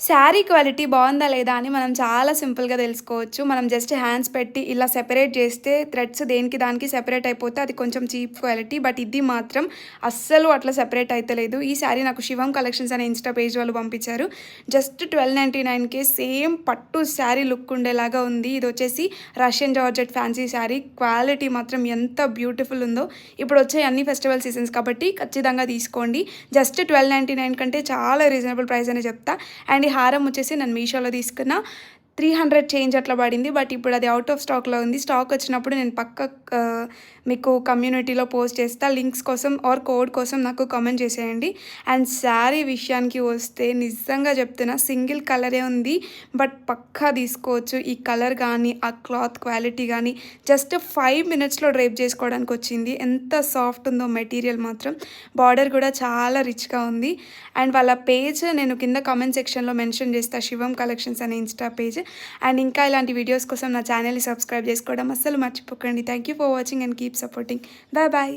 Sari quality బావుందా లేదా అని మనం చాలా సింపుల్‌గా తెలుసుకోవచ్చు. మనం జస్ట్ హ్యాండ్స్ పెట్టి ఇలా సెపరేట్ చేస్తే థ్రెడ్స్ దేనికి దానికి సెపరేట్ అయిపోతే అది కొంచెం చీప్ క్వాలిటీ. బట్ ఇది మాత్రం అస్సలు అట్లా సెపరేట్ అయితలేదు. ఈ శారీ నాకు శివం కలెక్షన్స్ అనే ఇన్‌స్టా పేజ్ వాళ్ళు పంపించారు. జస్ట్ 1299కే సేమ్ పట్టు శారీ లుక్ ఉండేలాగా ఉంది. ఇదొచ్చేసి Russian georgette fancy sari. Quality మాత్రం ఎంత బ్యూటిఫుల్ ఉందో. ఇప్పుడు వచ్చే అన్ని ఫెస్టివల్ సీజన్స్ కాబట్టి ఖచ్చితంగా తీసుకోండి. జస్ట్ 1299 కంటే చాలా రీజనబుల్ ప్రైస్ అనే చెప్తా. అండ్ ఈ హారం వచ్చేసి నేను మీషోలో తీసుకున్న 300 చేంజ్ అట్లా పడింది. బట్ ఇప్పుడు అది ఔట్ ఆఫ్ స్టాక్‌లో ఉంది. స్టాక్ వచ్చినప్పుడు నేను మీకు కమ్యూనిటీలో పోస్ట్ చేస్తా. లింక్స్ కోసం ఆర్ కోడ్ కోసం నాకు కామెంట్ చేసేయండి. అండ్ శారీ విషయానికి వస్తే నిజంగా చెప్తున్నా సింగిల్ కలరే ఉంది. బట్ పక్కా తీసుకోవచ్చు. ఈ కలర్ కానీ, ఆ క్లాత్ క్వాలిటీ కానీ జస్ట్ 5 మినిట్స్‌లో డ్రైప్ చేసుకోవడానికి వచ్చింది. ఎంత సాఫ్ట్ ఉందో మెటీరియల్ మాత్రం. బార్డర్ కూడా చాలా రిచ్‌గా ఉంది. అండ్ వాళ్ళ పేజ్ నేను కింద కామెంట్ సెక్షన్‌లో మెన్షన్ చేస్తా. శివం కలెక్షన్స్ అనే ఇన్‌స్టా పేజ్. అండ్ ఇంకా ఇలాంటి వీడియోస్ కోసం నా ఛానల్ని సబ్స్క్రైబ్ చేసుకోవడం అస్సలు మర్చిపోకండి. Thank you for watching and keep supporting. Bye bye.